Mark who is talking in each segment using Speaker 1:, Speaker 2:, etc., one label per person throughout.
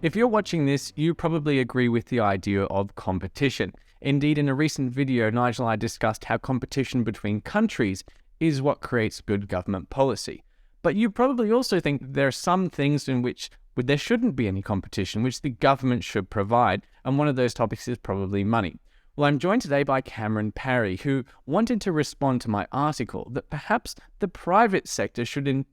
Speaker 1: If you're watching this, you probably agree with the idea of competition. Indeed, in a recent video, Nigel and I discussed how competition between countries is what creates good government policy. But you probably also think there are some things in which there shouldn't be any competition, which the government should provide, and one of those topics is probably money. Well, I'm joined today by Cameron Parry, who wanted to respond to my article that perhaps the private sector should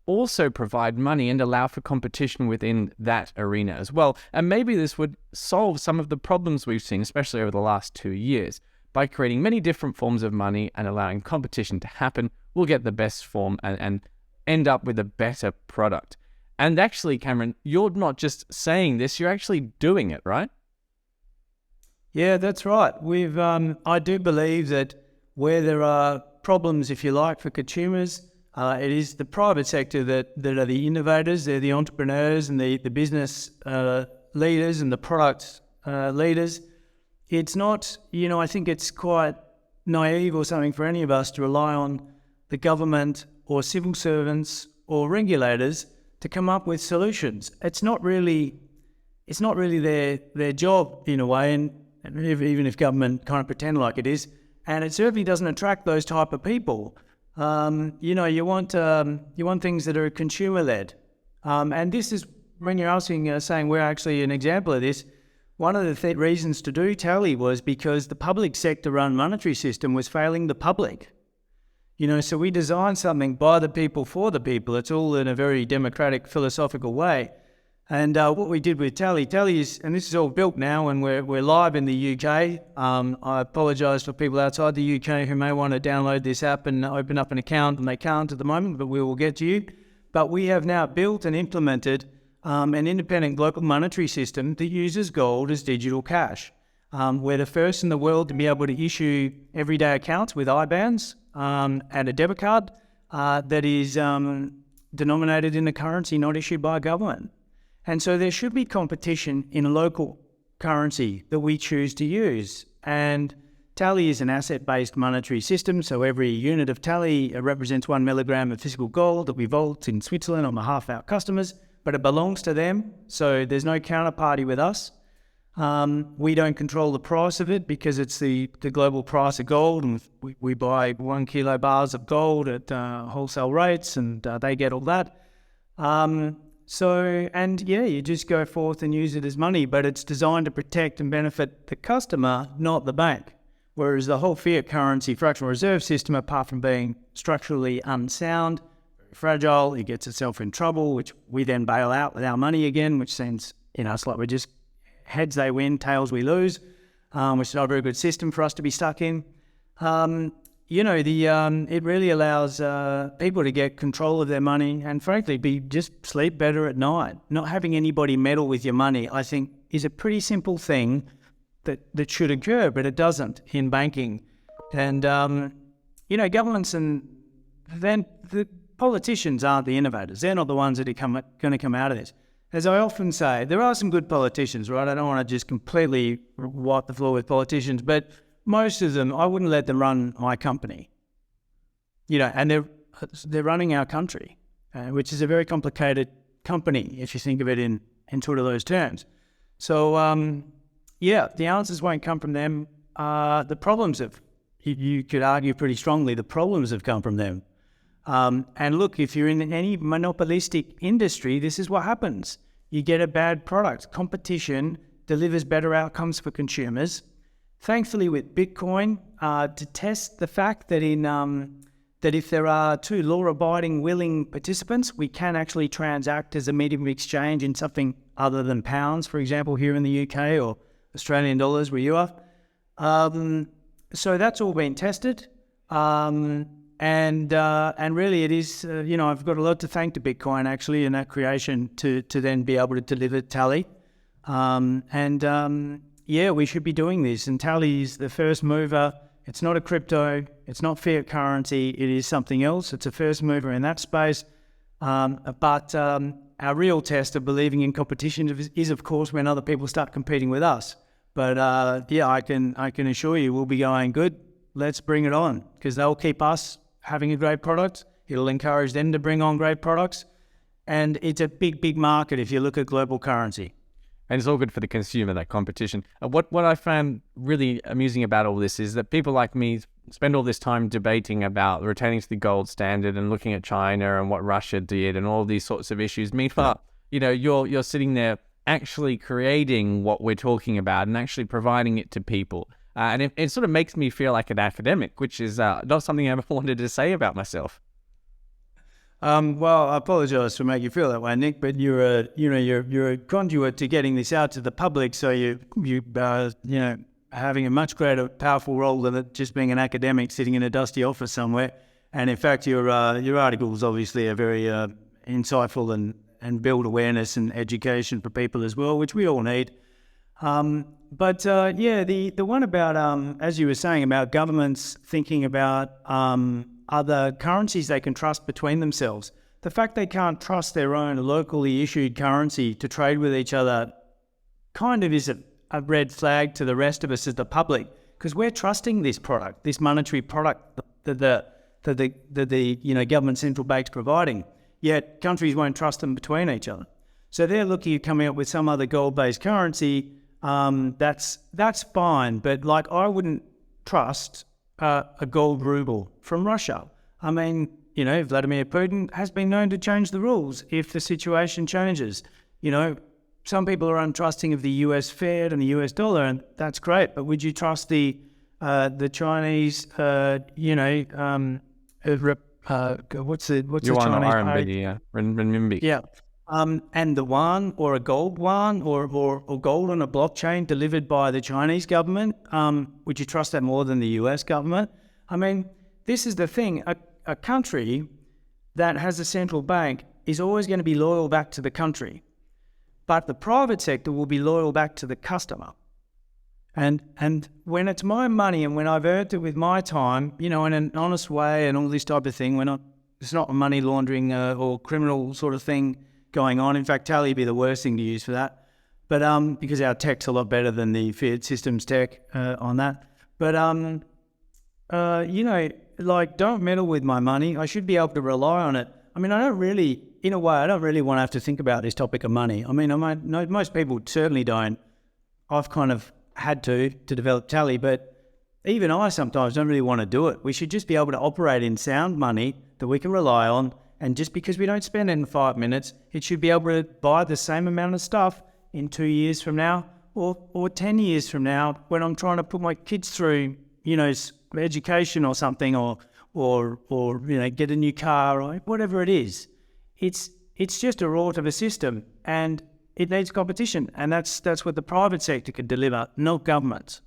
Speaker 1: also provide money and allow for competition within that arena as well. And maybe this would solve some of the problems we've seen, especially over the last 2 years. By creating many different forms of money and allowing competition to happen, we'll get the best form and end up with a better product. And actually, Cameron, you're not just saying this, you're actually doing it, right?
Speaker 2: Yeah, that's right. I do believe that where there are problems, if you like, for consumers, it is the private sector that are the innovators, they're the entrepreneurs and the business leaders and the product leaders. It's not, I think it's quite naive or something for any of us to rely on the government or civil servants or regulators to come up with solutions. It's not really their job in a way, and even if government kind of pretend like it is, and it certainly doesn't attract those type of people. You want things that are consumer led, and this is when you're saying we're actually an example of this. One of the reasons to do Tally was because the public sector run monetary system was failing the public. So we designed something by the people for the people. It's all in a very democratic, philosophical way. And what we did with Tally is, and this is all built now, and we're live in the UK. I apologise for people outside the UK who may want to download this app and open up an account, and they can't at the moment, but we will get to you. But we have now built and implemented an independent global monetary system that uses gold as digital cash. We're the first in the world to be able to issue everyday accounts with IBANs and a debit card that is denominated in a currency not issued by a government. And so there should be competition in a local currency that we choose to use. And Tally is an asset-based monetary system, so every unit of Tally represents 1 milligram of physical gold that we vault in Switzerland on behalf of our customers, but it belongs to them, so there's no counterparty with us. We don't control the price of it because it's the global price of gold, and we buy 1 kilo bars of gold at wholesale rates, and they get all that. You just go forth and use it as money, but it's designed to protect and benefit the customer, not the bank. Whereas the whole fiat currency fractional reserve system, apart from being structurally unsound, fragile, it gets itself in trouble, which we then bail out with our money again, which seems, it's like we're just heads they win, tails we lose, which is not a very good system for us to be stuck in. It really allows people to get control of their money and frankly just sleep better at night. Not having anybody meddle with your money, I think, is a pretty simple thing that should occur, but it doesn't in banking. And, governments and then the politicians aren't the innovators. They're not the ones that are going to come out of this. As I often say, there are some good politicians, right? I don't want to just completely wipe the floor with politicians, but most of them, I wouldn't let them run my company. And they're running our country, which is a very complicated company if you think of it in sort of those terms. So, the answers won't come from them. The problems you could argue pretty strongly, the problems have come from them. And look, if you're in any monopolistic industry, this is what happens. You get a bad product. Competition delivers better outcomes for consumers. Thankfully, with Bitcoin, to test the fact that that if there are two law-abiding, willing participants, we can actually transact as a medium of exchange in something other than pounds, for example, here in the UK, or Australian dollars where you are. So that's all been tested. And really it is, I've got a lot to thank to Bitcoin actually in that creation to then be able to deliver Tally. We should be doing this. And Tally is the first mover. It's not a crypto. It's not fiat currency. It is something else. It's a first mover in that space. But our real test of believing in competition is of course, when other people start competing with us. But I can assure you we'll be going, good, let's bring it on, because they'll keep us having a great product. It'll encourage them to bring on great products. And it's a big, big market if you look at global currency.
Speaker 1: And it's all good for the consumer, that competition. What I found really amusing about all this is that people like me spend all this time debating about returning to the gold standard and looking at China and what Russia did and all these sorts of issues. Meanwhile, you're sitting there actually creating what we're talking about and actually providing it to people. And it sort of makes me feel like an academic, which is not something I ever wanted to say about myself.
Speaker 2: Well, I apologise for making you feel that way, Nick, but you're a conduit to getting this out to the public. So you having a much greater, powerful role than it just being an academic sitting in a dusty office somewhere. And in fact, your articles obviously are very insightful and build awareness and education for people as well, which we all need. But the one about as you were saying about governments thinking about other currencies they can trust between themselves. The fact they can't trust their own locally issued currency to trade with each other kind of is a red flag to the rest of us as the public, because we're trusting this product, this monetary product that the government central bank's providing. Yet countries won't trust them between each other. So they're looking at coming up with some other gold-based currency. That's fine, but like I wouldn't trust a gold ruble from Russia. I mean, Vladimir Putin has been known to change the rules if the situation changes. Some people are untrusting of the US Fed and the US dollar, and that's great. But would you trust the Chinese? What's the
Speaker 1: Yuan
Speaker 2: Chinese?
Speaker 1: RMB, yeah, renminbi.
Speaker 2: Yeah. And the yuan or a gold yuan or gold on a blockchain delivered by the Chinese government, would you trust that more than the US government? I mean, this is the thing. A country that has a central bank is always going to be loyal back to the country. But the private sector will be loyal back to the customer. And when it's my money and when I've earned it with my time, in an honest way and all this type of thing, it's not a money laundering or criminal sort of thing going on. In fact, Tally would be the worst thing to use for that. But because our tech's a lot better than the fiat systems tech on that. But, don't meddle with my money. I should be able to rely on it. I mean, I don't really want to have to think about this topic of money. I mean, most people certainly don't. I've kind of had to develop Tally, but even I sometimes don't really want to do it. We should just be able to operate in sound money that we can rely on. And just because we don't spend it in 5 minutes, it should be able to buy the same amount of stuff in 2 years from now or 10 years from now when I'm trying to put my kids through, education or something or get a new car or whatever it is. It's just a rort of a system and it needs competition. And that's what the private sector can deliver, not governments.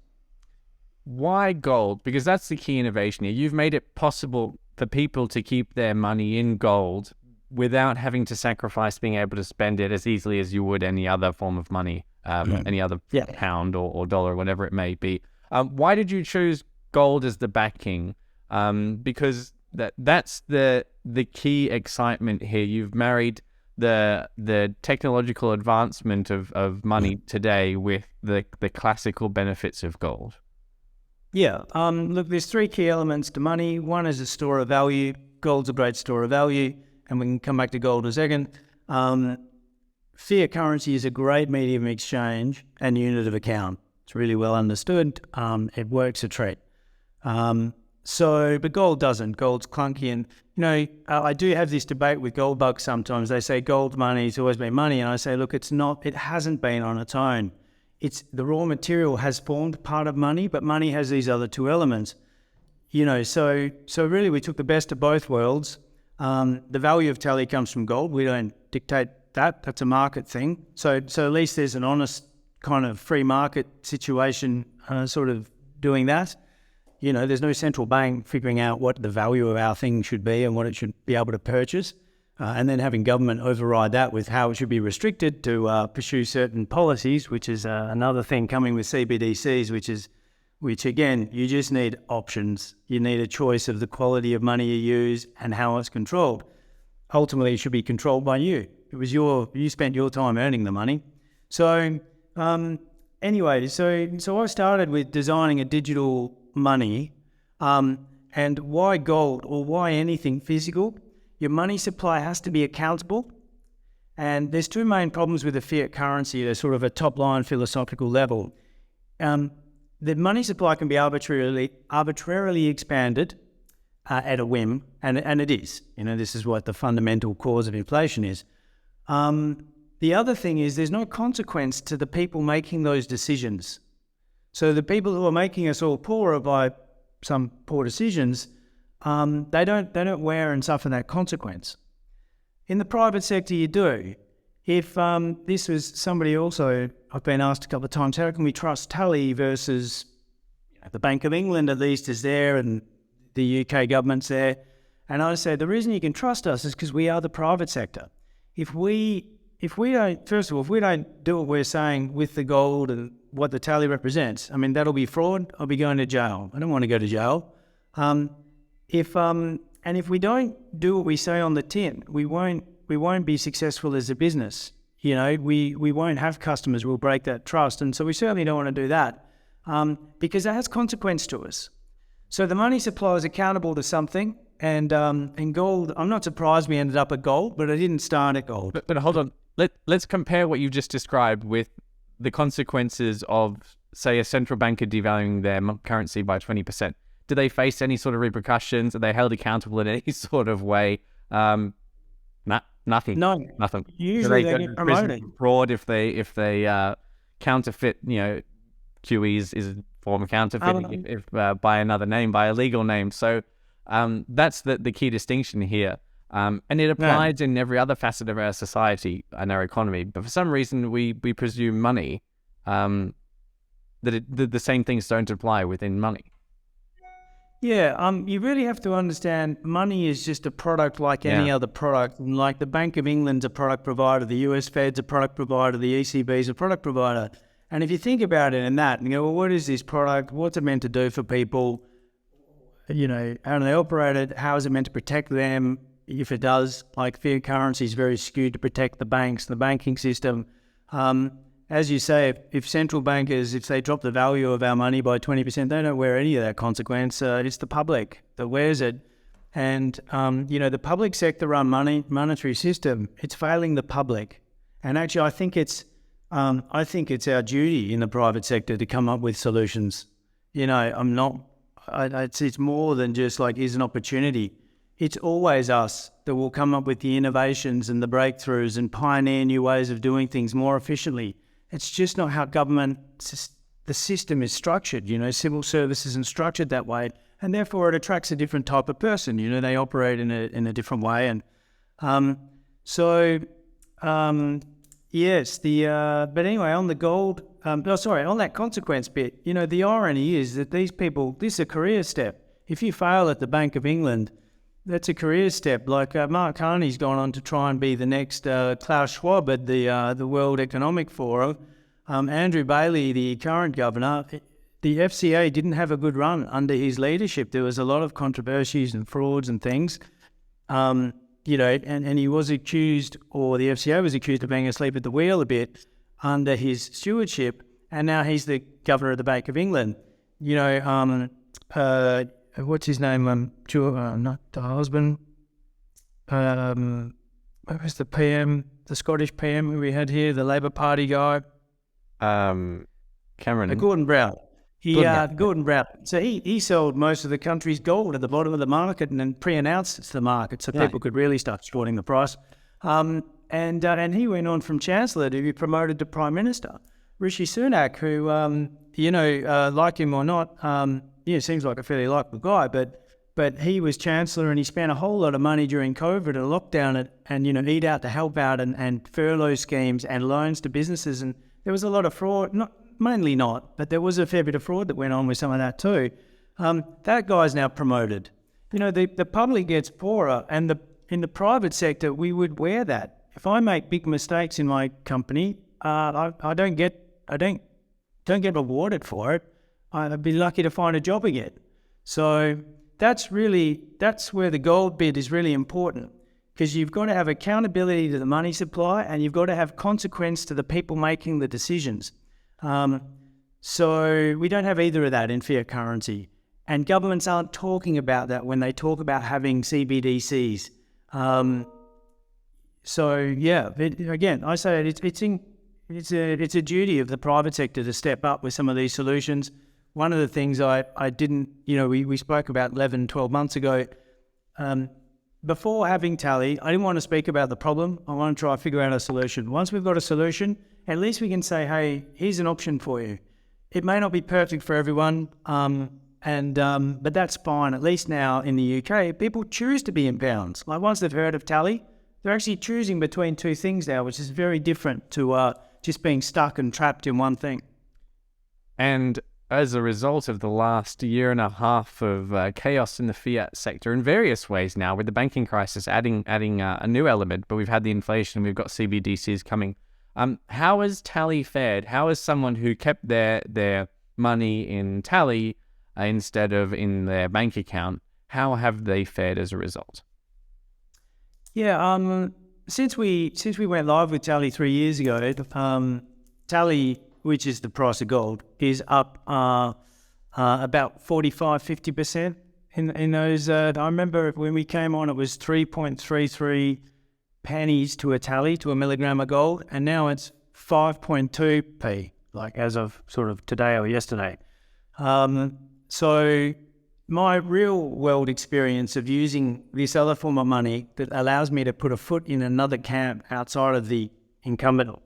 Speaker 1: Why gold? Because that's the key innovation here. You've made it possible for people to keep their money in gold without having to sacrifice being able to spend it as easily as you would any other form of money, any other pound or dollar, whatever it may be. Why did you choose gold as the backing? Because that's the key excitement here. You've married the technological advancement of money today with the classical benefits of gold.
Speaker 2: Yeah, look, there's 3 key elements to money. One is a store of value. Gold's a great store of value, and we can come back to gold in a second. Fiat currency is a great medium of exchange and unit of account. It's really well understood. It works a treat. But gold doesn't. Gold's clunky, and I do have this debate with gold bugs sometimes. They say gold money's always been money, and I say, look, it's not. It hasn't been on its own. It's the raw material has formed part of money, but money has these other 2 elements. So really we took the best of both worlds. The value of Tally comes from gold. We don't dictate that. That's a market thing. So at least there's an honest kind of free market situation sort of doing that. There's no central bank figuring out what the value of our thing should be and what it should be able to purchase. And then having government override that with how it should be restricted to pursue certain policies, which is another thing coming with CBDCs, which again, you just need options. You need a choice of the quality of money you use and how it's controlled. Ultimately, it should be controlled by you. You spent your time earning the money. So anyway, so I started with designing a digital money. And why gold or why anything physical? Your money supply has to be accountable, And there's two main problems with the fiat currency. There's sort of a top-line philosophical level. The money supply can be arbitrarily expanded at a whim, and it is. This is what the fundamental cause of inflation is. The other thing is there's no consequence to the people making those decisions. So the people who are making us all poorer by some poor decisions, they don't wear and suffer that consequence. In the private sector, you do. If this was somebody also, I've been asked a couple of times, how can we trust Tally versus the Bank of England at least is there and the UK government's there? And I say the reason you can trust us is because we are the private sector. If we don't do what we're saying with the gold and what the Tally represents, that'll be fraud. I'll be going to jail. I don't want to go to jail. If we don't do what we say on the tin, we won't be successful as a business. We won't have customers. We'll break that trust. And so we certainly don't want to do that because that has consequence to us. So the money supply is accountable to something. And gold, I'm not surprised we ended up at gold, but I didn't start at gold.
Speaker 1: But hold on. Let's compare what you just described with the consequences of, say, a central banker devaluing their currency by 20%. Do they face any sort of repercussions? Are they held accountable in any sort of way? Nothing.
Speaker 2: No.
Speaker 1: Nothing.
Speaker 2: Usually they get promoted.
Speaker 1: Fraud if they counterfeit, QEs is a form of counterfeiting if by another name, by a legal name. So that's the key distinction here. And it applies in every other facet of our society and our economy. But for some reason, we presume money, that the same things don't apply within money.
Speaker 2: Yeah, you really have to understand money is just a product like any other product. And like the Bank of England's a product provider, the US Fed's a product provider, the ECB's a product provider. And if you think about it in that, and you go, well, what is this product? What's it meant to do for people? How do they operate it? How is it meant to protect them? If it does, like fiat currency is very skewed to protect the banks, the banking system. As you say, if central bankers, if they drop the value of our money by 20%, they don't wear any of that consequence. It's the public that wears it. And, the public sector run monetary system, it's failing the public. And actually, I think it's our duty in the private sector to come up with solutions. It's more than just like, here's an opportunity. It's always us that will come up with the innovations and the breakthroughs and pioneer new ways of doing things more efficiently. It's just not how the system is structured. Civil service isn't structured that way, and therefore it attracts a different type of person. They operate in a different way, and yes. But anyway, on the gold, on that consequence bit, the irony is that these people, this is a career step. If you fail at the Bank of England, that's a career step. Like Mark Carney's gone on to try and be the next Klaus Schwab at the World Economic Forum. Andrew Bailey, the current governor, the FCA didn't have a good run under his leadership. There was a lot of controversies and frauds and things. And he was accused, or the FCA was accused of being asleep at the wheel a bit under his stewardship. And now he's the governor of the Bank of England. What's his name? Not the husband. What was the PM? The Scottish PM who we had here, the Labour Party guy.
Speaker 1: Cameron.
Speaker 2: Gordon Brown. Gordon Brown. So he sold most of the country's gold at the bottom of the market and then pre-announced it to the market so people could really start supporting the price. And he went on from Chancellor to be promoted to Prime Minister. Rishi Sunak, who, like him or not, seems like a fairly likable guy, but he was Chancellor and he spent a whole lot of money during COVID and lockdown and eat out to help out and furlough schemes and loans to businesses. And there was a lot of fraud, mainly not, but there was a fair bit of fraud that went on with some of that too. That guy's now promoted. The public gets poorer, and in the private sector, we would wear that. If I make big mistakes in my company, I don't get rewarded for it. I'd be lucky to find a job again. So that's where the gold bit is really important, because you've got to have accountability to the money supply and you've got to have consequence to the people making the decisions. So we don't have either of that in fiat currency. And governments aren't talking about that when they talk about having CBDCs. So yeah, again, I say it's a duty of the private sector to step up with some of these solutions. One of the things I didn't, we spoke about 11, 12 months ago. Before having Tally, I didn't want to speak about the problem. I want to try to figure out a solution. Once we've got a solution, at least we can say, hey, here's an option for you. It may not be perfect for everyone, but that's fine. At least now in the UK, people choose to be in pounds. Like once they've heard of Tally, they're actually choosing between two things now, which is very different to just being stuck and trapped in one thing.
Speaker 1: And as a result of the last year and a half of chaos in the fiat sector in various ways now, with the banking crisis adding a new element, but we've had the inflation, we've got CBDCs coming. How has Tally fared? How has someone who kept their money in Tally instead of in their bank account, how have they fared as a result?
Speaker 2: Yeah, since we went live with Tally 3 years ago, Tally, which is the price of gold, is up about 45-50% in those. I remember when we came on, it was 3.33 pennies to a Tally, to a milligram of gold, and now it's 5.2p, like as of sort of today or yesterday. So my real world experience of using this other form of money that allows me to put a foot in another camp outside of the incumbent,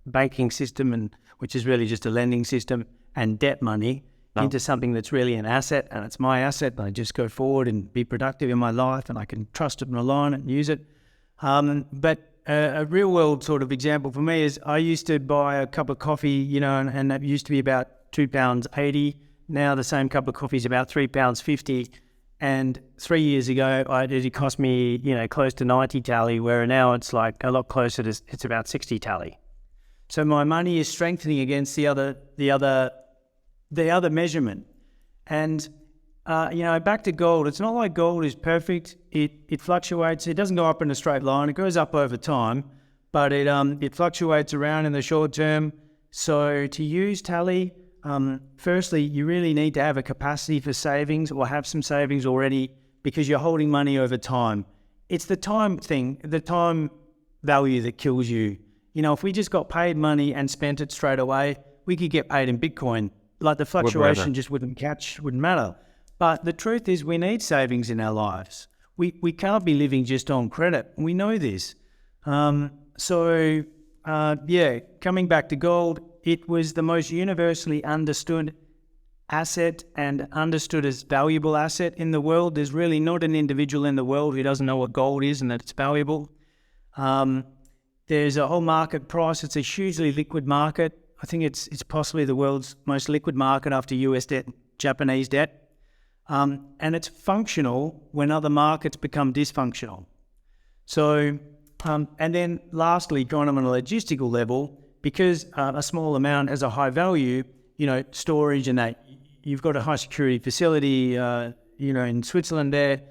Speaker 2: banking system, and which is really just a lending system, and debt money into something that's really an asset, and it's my asset, and I just go forward and be productive in my life, and I can trust it and rely on it and use it. But a real world sort of example for me is I used to buy a cup of coffee, and that used to be about £2.80. Now the same cup of coffee is about £3.50. And 3 years ago, it cost me, close to 90 Tally, where now it's like a lot closer to, it's about 60 Tally. So my money is strengthening against the other measurement. And, back to gold, it's not like gold is perfect. It fluctuates. It doesn't go up in a straight line. It goes up over time, but it fluctuates around in the short term. So to use Tally, firstly, you really need to have a capacity for savings or have some savings already, because you're holding money over time. It's the time thing, the time value that kills you. If we just got paid money and spent it straight away, we could get paid in Bitcoin. Like the fluctuation just wouldn't matter. But the truth is we need savings in our lives. We can't be living just on credit. We know this. Coming back to gold, it was the most universally understood asset and understood as valuable asset in the world. There's really not an individual in the world who doesn't know what gold is and that it's valuable. There's a whole market price. It's a hugely liquid market. I think it's possibly the world's most liquid market after US debt, Japanese debt. And it's functional when other markets become dysfunctional. So, and then lastly, going on a logistical level, because a small amount has a high value, storage and that, you've got a high security facility, in Switzerland there.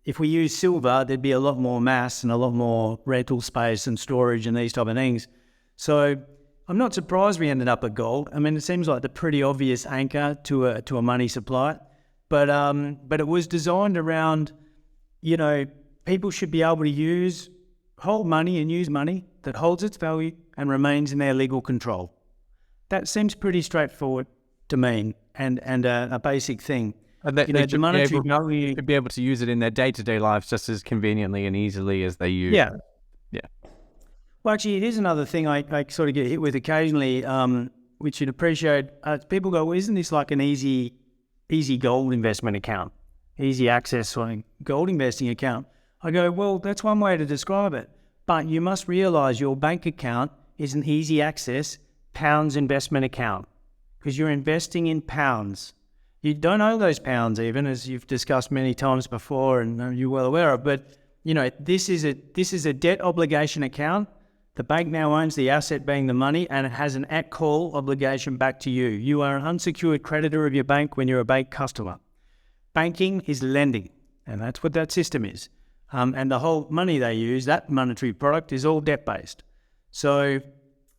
Speaker 2: If we use silver, there'd be a lot more mass and a lot more rental space and storage and these type of things. So I'm not surprised we ended up at gold. I mean, it seems like the pretty obvious anchor to a money supply, but it was designed around, people should be able to hold money and use money that holds its value and remains in their legal control. That seems pretty straightforward to me, and a basic thing.
Speaker 1: And that the monetary value should be able to use it in their day-to-day lives just as conveniently and easily as they use.
Speaker 2: Yeah.
Speaker 1: Yeah.
Speaker 2: Well, actually, here's another thing I sort of get hit with occasionally, which you'd appreciate. People go, well, isn't this like an easy gold investment account? Easy access gold investing account? I go, well, that's one way to describe it. But you must realize your bank account is an easy access pounds investment account, because you're investing in pounds. You don't owe those pounds even, as you've discussed many times before and you're well aware of. But, this is a debt obligation account. The bank now owns the asset being the money, and it has an at-call obligation back to you. You are an unsecured creditor of your bank when you're a bank customer. Banking is lending, and that's what that system is. And the whole money they use, that monetary product, is all debt-based. So,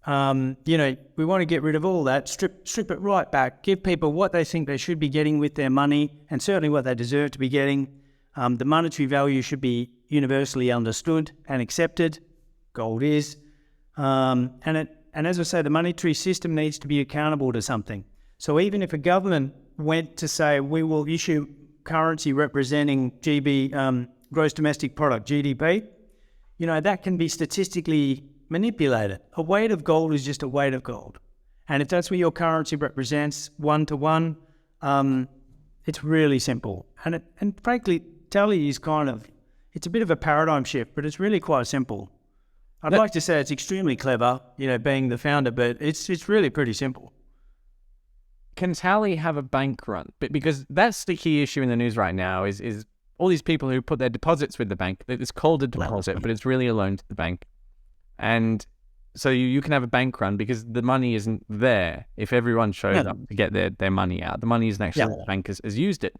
Speaker 2: we want to get rid of all that, strip it right back, give people what they think they should be getting with their money, and certainly what they deserve to be getting. The monetary value should be universally understood and accepted. Gold is. And as I say, the monetary system needs to be accountable to something. So even if a government went to say, we will issue currency representing gross domestic product, GDP, that can be statistically manipulated. A weight of gold is just a weight of gold. And if that's what your currency represents, 1-to-1, it's really simple. And frankly, Tally is it's a bit of a paradigm shift, but it's really quite simple. I'd like to say it's extremely clever, being the founder, but it's really pretty simple.
Speaker 1: Can Tally have a bank run? Because that's the key issue in the news right now is all these people who put their deposits with the bank. It's called a deposit, but it's really a loan to the bank. And so you can have a bank run because the money isn't there if everyone shows up to get their money out. The money isn't actually the bank has used it.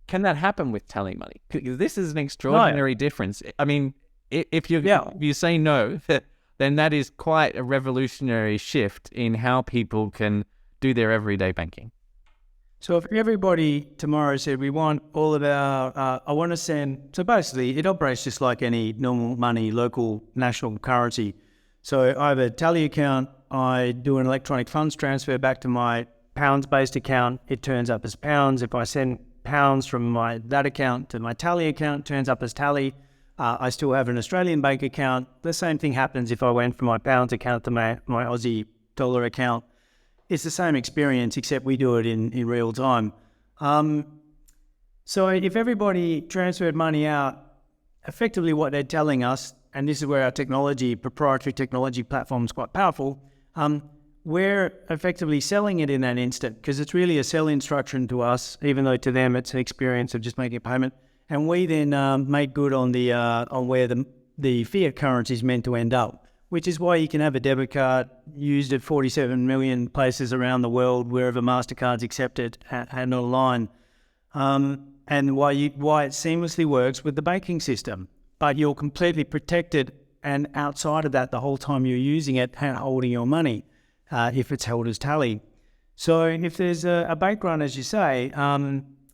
Speaker 1: Can that happen with TallyMoney? Because this is an extraordinary difference. I mean, if you say no, then that is quite a revolutionary shift in how people can do their everyday banking.
Speaker 2: So if everybody tomorrow said, we want all of our, I want to send, so basically it operates just like any normal money, local, national currency. So I have a Tally account, I do an electronic funds transfer back to my pounds-based account, it turns up as pounds. If I send pounds from that account to my Tally account, it turns up as Tally. I still have an Australian bank account. The same thing happens if I went from my pounds account to my Aussie dollar account. It's the same experience, except we do it in real time. So if everybody transferred money out, effectively what they're telling us, and this is where our proprietary technology platform is quite powerful, we're effectively selling it in that instant because it's really a sell instruction to us, even though to them it's an experience of just making a payment. And we then make good on where the fiat currency is meant to end up, which is why you can have a debit card used at 47 million places around the world, wherever MasterCard's accepted and online, and why it seamlessly works with the banking system. But you're completely protected and outside of that the whole time you're using it and holding your money, if it's held as Tally. So if there's a bank run, as you say,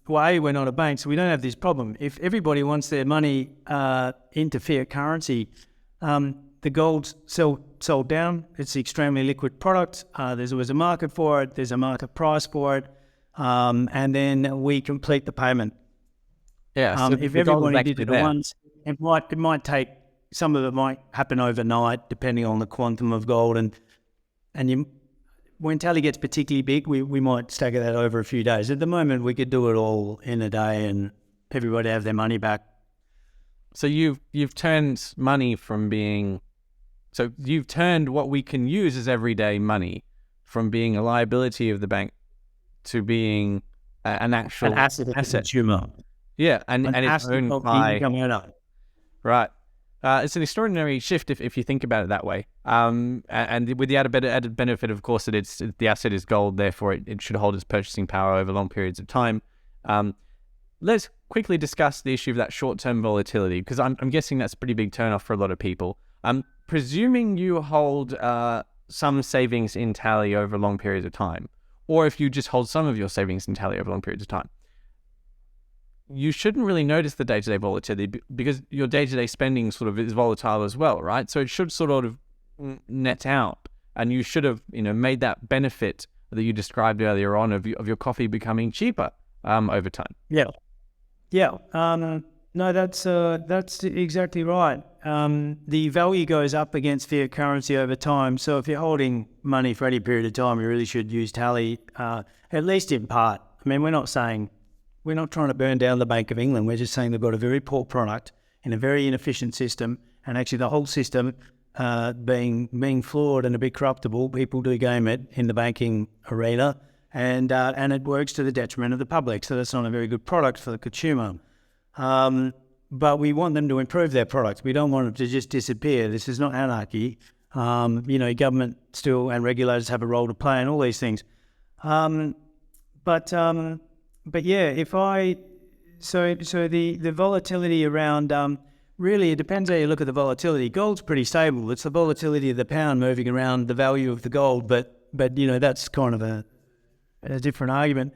Speaker 2: we're not a bank, so we don't have this problem. If everybody wants their money into fiat currency, the gold's sold down. It's an extremely liquid product. There's always a market for it. There's a market price for it. And then we complete the payment.
Speaker 1: Yeah. So
Speaker 2: if everybody did it at once, it might take, some of it might happen overnight, depending on the quantum of gold. And when Tally gets particularly big, we might stagger that over a few days. At the moment, we could do it all in a day and everybody have their money back.
Speaker 1: So you've turned money from being... So you've turned what we can use as everyday money from being a liability of the bank to being an actual
Speaker 2: asset. Consumer.
Speaker 1: Yeah, and it's owned by... Right. It's an extraordinary shift if you think about it that way. And with the added benefit, of course, that the asset is gold, therefore it should hold its purchasing power over long periods of time. Let's quickly discuss the issue of that short-term volatility, because I'm guessing that's a pretty big turnoff for a lot of people. Presuming you hold some savings in Tally over long periods of time, or if you just hold some of your savings in Tally over long periods of time, you shouldn't really notice the day-to-day volatility because your day-to-day spending sort of is volatile as well, right? So it should sort of net out, and you should have made that benefit that you described earlier on of your coffee becoming cheaper over time.
Speaker 2: Yeah. No, that's exactly right. The value goes up against fiat currency over time. So if you're holding money for any period of time, you really should use Tally, at least in part. I mean, we're not trying to burn down the Bank of England. We're just saying they've got a very poor product in a very inefficient system, and actually the whole system being flawed and a bit corruptible. People do game it in the banking arena, and it works to the detriment of the public. So that's not a very good product for the consumer. But we want them to improve their products. We don't want them to just disappear. This is not anarchy. Government still and regulators have a role to play in all these things. But yeah, so the volatility around, really it depends how you look at the volatility. Gold's pretty stable. It's the volatility of the pound moving around the value of the gold, but that's kind of a different argument.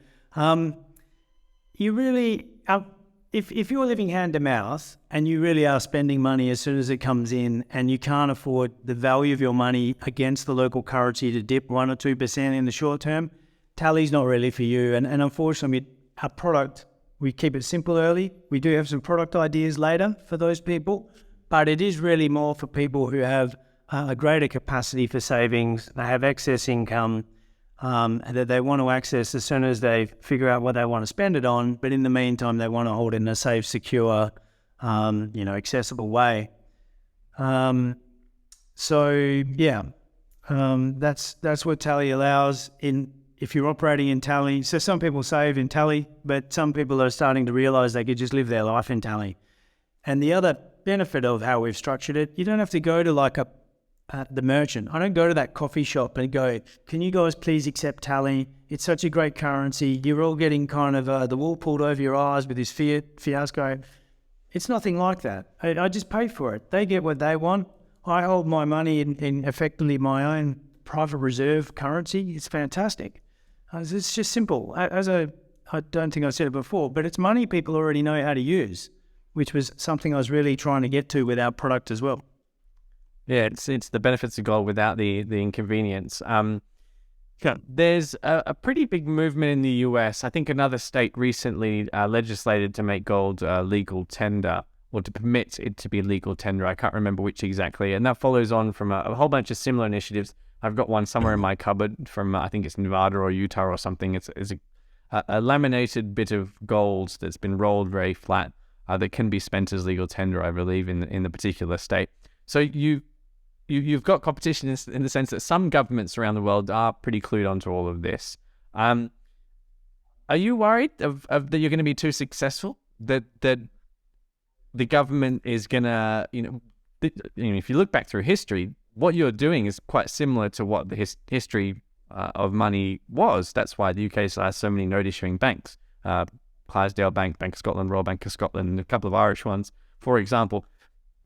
Speaker 2: if you're living hand to mouth and you really are spending money as soon as it comes in and you can't afford the value of your money against the local currency to dip 1 or 2% in the short term, Tally's not really for you. And unfortunately, our product, we keep it simple early. We do have some product ideas later for those people, but it is really more for people who have a greater capacity for savings. They have excess income that they want to access as soon as they figure out what they want to spend it on. But in the meantime, they want to hold it in a safe, secure, accessible way. That's what Tally allows if you're operating in Tally. So some people save in Tally, but some people are starting to realize they could just live their life in Tally. And the other benefit of how we've structured it, you don't have to go to like the merchant. I don't go to that coffee shop and go, can you guys please accept Tally? It's such a great currency. You're all getting kind of the wool pulled over your eyes with this fiasco. It's nothing like that. I just pay for it. They get what they want. I hold my money in effectively my own private reserve currency. It's fantastic. It's just simple. I don't think I said it before, but it's money people already know how to use, which was something I was really trying to get to with our product as well.
Speaker 1: Yeah, it's the benefits of gold without the inconvenience. There's a pretty big movement in the US. I think another state recently legislated to make gold legal tender, or to permit it to be legal tender. I can't remember which exactly. And that follows on from a whole bunch of similar initiatives. I've got one somewhere in my cupboard from, I think it's Nevada or Utah or something. It's a laminated bit of gold that's been rolled very flat that can be spent as legal tender, I believe, in the particular state. So you've got competition in the sense that some governments around the world are pretty clued onto all of this. Are you worried that you're going to be too successful? That the government is going to, if you look back through history, what you're doing is quite similar to what the history of money was. That's why the UK has so many note-issuing banks. Clydesdale Bank, Bank of Scotland, Royal Bank of Scotland, and a couple of Irish ones, for example.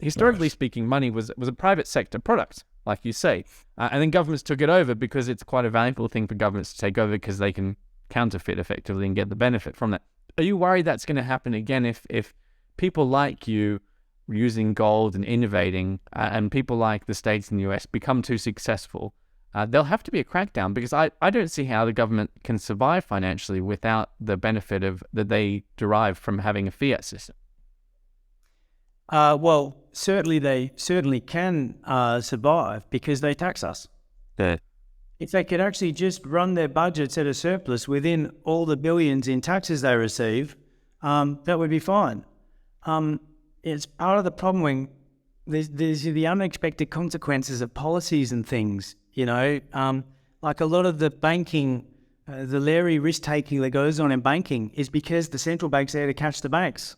Speaker 1: Historically speaking, money was a private sector product, like you say. And then governments took it over because it's quite a valuable thing for governments to take over because they can counterfeit effectively and get the benefit from that. Are you worried that's going to happen again if people like you using gold and innovating and people like the States and the US become too successful? There'll have to be a crackdown because I don't see how the government can survive financially without the benefit that they derive from having a fiat system.
Speaker 2: Well, certainly they can survive because they tax us.
Speaker 1: Yeah.
Speaker 2: If they could actually just run their budgets at a surplus within all the billions in taxes they receive, that would be fine. It's part of the problem when there's the unexpected consequences of policies and things, like a lot of the banking, the Larry risk-taking that goes on in banking is because the central bank's there to catch the banks.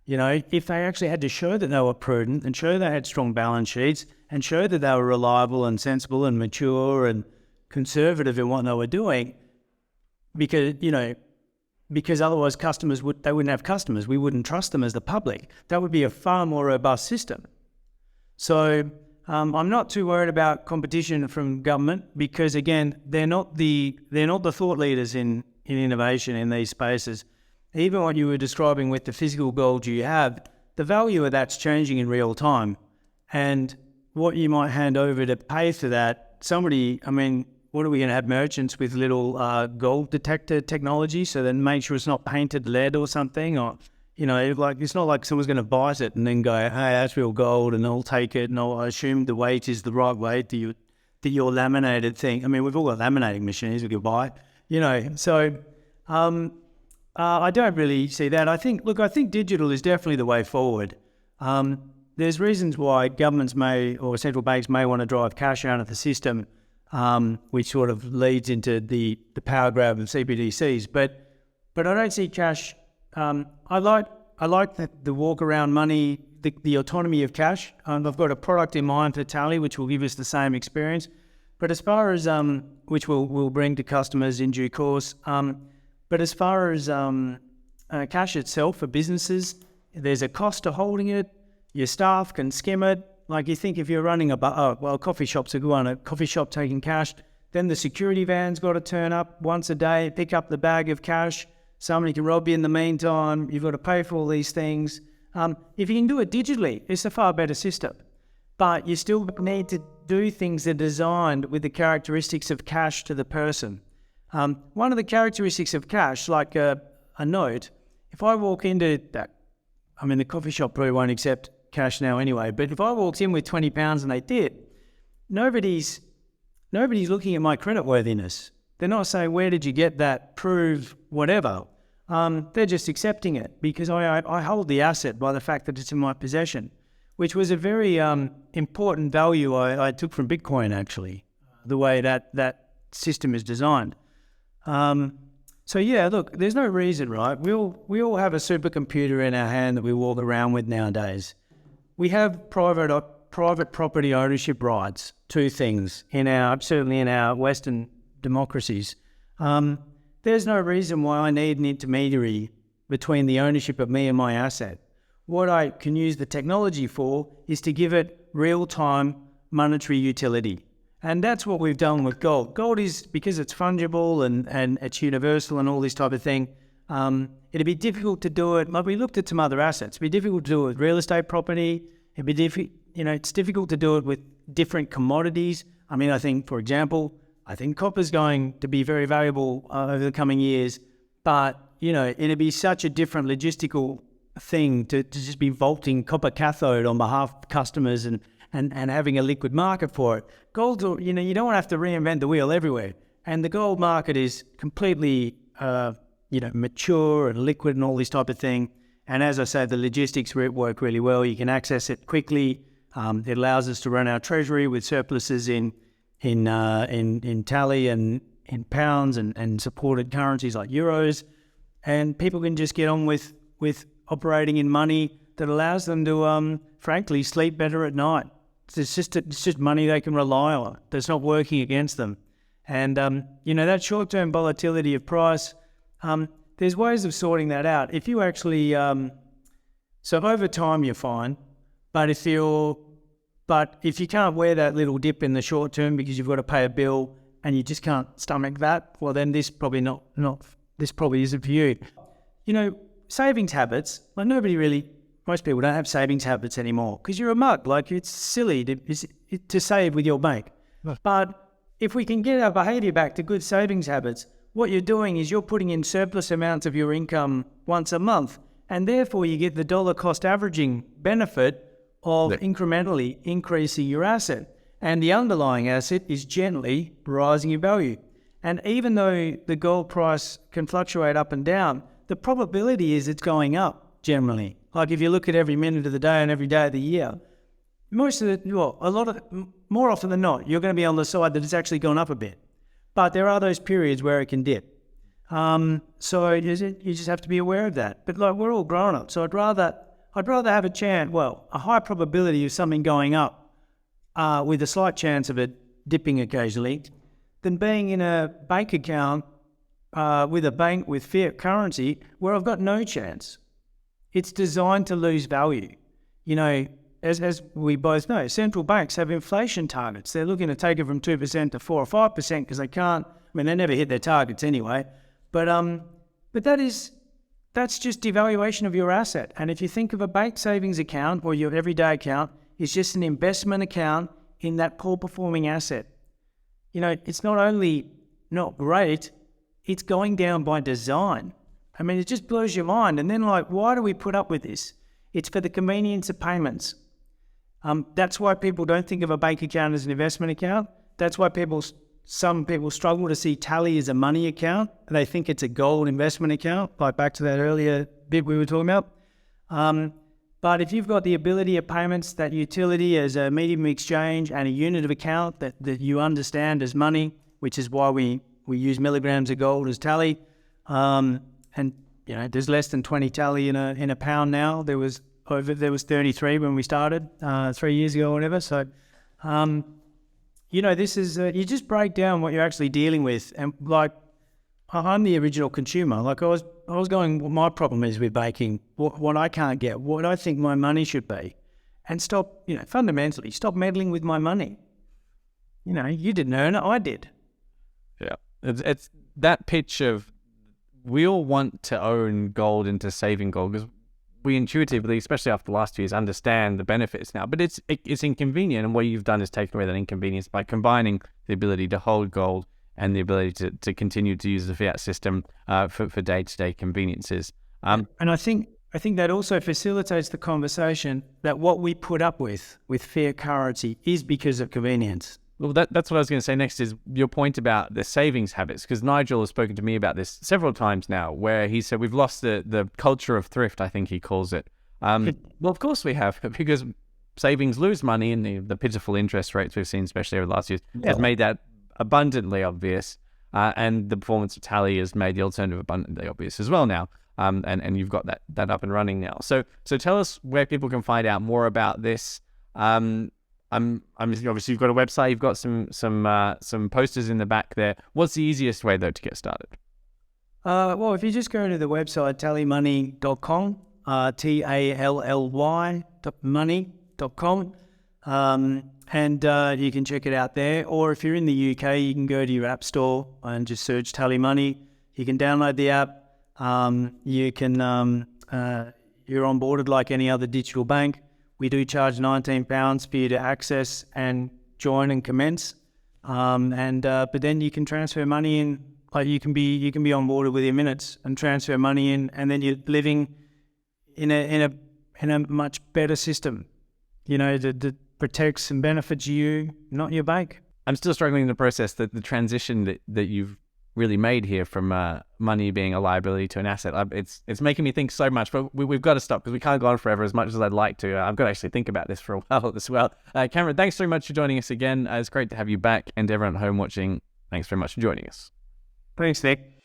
Speaker 2: If they actually had to show that they were prudent and show they had strong balance sheets and show that they were reliable and sensible and mature and conservative in what they were doing, because otherwise they wouldn't have customers. We wouldn't trust them as the public. That would be a far more robust system. So I'm not too worried about competition from government because, again, they're not the thought leaders in innovation in these spaces. Even what you were describing with the physical gold you have, the value of that's changing in real time. And what you might hand over to pay for that, what are we going to have merchants with little gold detector technology so then make sure it's not painted lead or something? Or, it's not like someone's going to bite it and then go, hey, that's real gold, and I'll take it and I'll assume the weight is the right weight, that your laminated thing. We've all got laminating machines we could buy, So I don't really see that. I think digital is definitely the way forward. There's reasons why governments or central banks may want to drive cash out of the system, which sort of leads into the power grab of CBDCs. But I don't see cash. I like the walk around money, the autonomy of cash. I've got a product in mind for Tally, which will give us the same experience. But as far as which we'll bring to customers in due course. But as far as cash itself for businesses, there's a cost to holding it. Your staff can skim it. Like you think if you're running coffee shops are good. A coffee shop taking cash, then the security van's got to turn up once a day, pick up the bag of cash. somebody can rob you in the meantime, you've got to pay for all these things. If you can do it digitally, it's a far better system. But you still need to do things that are designed with the characteristics of cash to the person. One of the characteristics of cash, like a note, if I walk into that, I mean, the coffee shop probably won't accept cash now anyway, but if I walked in with £20 and they did, nobody's looking at my creditworthiness. They're not saying, where did you get that, prove whatever. They're just accepting it because I hold the asset by the fact that it's in my possession, which was a very important value I took from Bitcoin, actually, the way that system is designed. So yeah, look, there's no reason, right? We all have a supercomputer in our hand that we walk around with nowadays. We have private property ownership rights to things certainly in our Western democracies. There's no reason why I need an intermediary between the ownership of me and my asset. What I can use the technology for is to give it real-time monetary utility. And that's what we've done with gold. Gold is, because it's fungible and it's universal and all this type of thing, it'd be difficult to do it. Like we looked at some other assets. It'd be difficult to do it with real estate property. It'd be it's difficult to do it with different commodities. I mean, I think, for example, copper's going to be very valuable over the coming years, but, it'd be such a different logistical thing to just be vaulting copper cathode on behalf of customers and having a liquid market for it. Gold, you don't want to have to reinvent the wheel everywhere. And the gold market is completely, mature and liquid and all this type of thing. And as I say, the logistics work really well. You can access it quickly. It allows us to run our treasury with surpluses in tally and in pounds and supported currencies like euros. And people can just get on with operating in money that allows them to, frankly, sleep better at night. It's just money they can rely on that's not working against them. And, that short-term volatility of price, there's ways of sorting that out. If you actually, so over time you're fine, but if you can't wear that little dip in the short term because you've got to pay a bill and you just can't stomach that, well then this probably isn't for you. Savings habits, like most people don't have savings habits anymore because you're a mug. Like it's silly to save with your bank. But if we can get our behaviour back to good savings habits, what you're doing is you're putting in surplus amounts of your income once a month, and therefore you get the dollar cost averaging benefit of incrementally increasing your asset. And the underlying asset is gently rising in value. And even though the gold price can fluctuate up and down, the probability is it's going up generally. Like if you look at every minute of the day and every day of the year, more often than not, you're going to be on the side that it's actually gone up a bit. But there are those periods where it can dip. So you just have to be aware of that. But like we're all grown up, so I'd rather have a high probability of something going up with a slight chance of it dipping occasionally than being in a bank account with a bank with fiat currency where I've got no chance. It's designed to lose value. As we both know, central banks have inflation targets. They're looking to take it from 2% to 4 or 5% because they can't. They never hit their targets anyway. But that's just devaluation of your asset. And if you think of a bank savings account or your everyday account, it's just an investment account in that poor performing asset. It's not only not great, it's going down by design. It just blows your mind. And then why do we put up with this? It's for the convenience of payments. That's why people don't think of a bank account as an investment account. That's why some people struggle to see Tally as a money account. They think it's a gold investment account, like back to that earlier bit we were talking about. But if you've got the ability of payments, that utility as a medium of exchange and a unit of account that you understand as money, which is why we use milligrams of gold as Tally. And there's less than 20 Tally in a pound now. There was 33 when we started 3 years ago or whatever. So, this is you just break down what you're actually dealing with. And I'm the original consumer. I was going, what my problem is with banking, what I can't get, what I think my money should be, and fundamentally stop meddling with my money. You didn't earn it, I did.
Speaker 1: Yeah, it's that pitch of we all want to own gold and to saving gold because we intuitively, especially after the last 2 years, understand the benefits now. But it's inconvenient, and what you've done is taken away that inconvenience by combining the ability to hold gold and the ability to continue to use the fiat system for day-to-day conveniences.
Speaker 2: And I think that also facilitates the conversation that what we put up with fiat currency is because of convenience.
Speaker 1: Well, that's what I was going to say next, is your point about the savings habits, because Nigel has spoken to me about this several times now, where he said we've lost the culture of thrift, I think he calls it. Well, of course we have, because savings lose money, and the pitiful interest rates we've seen, especially over the last years, has made that abundantly obvious, and the performance of Tally has made the alternative abundantly obvious as well now. And you've got that up and running now. So tell us where people can find out more about this. Obviously you've got a website, you've got some posters in the back there. What's the easiest way though to get started?
Speaker 2: Well, if you just go to the website tallymoney.com, TALLY money.com, and you can check it out there. Or if you're in the UK, you can go to your app store and just search Tally Money. You can download the app. You can you're onboarded like any other digital bank. We do charge £19 for you to access and join and commence. But then you can transfer money in. Like you can be onboarded within minutes and transfer money in, and then you're living in a much better system. That protects and benefits you, not your bank.
Speaker 1: I'm still struggling to process the transition that you've really made here from money being a liability to an asset. It's making me think so much, but we've got to stop because we can't go on forever as much as I'd like to. I've got to actually think about this for a while as well. Cameron, thanks so much for joining us again. It's great to have you back, and to everyone at home watching, thanks very much for joining us.
Speaker 2: Thanks, Nick.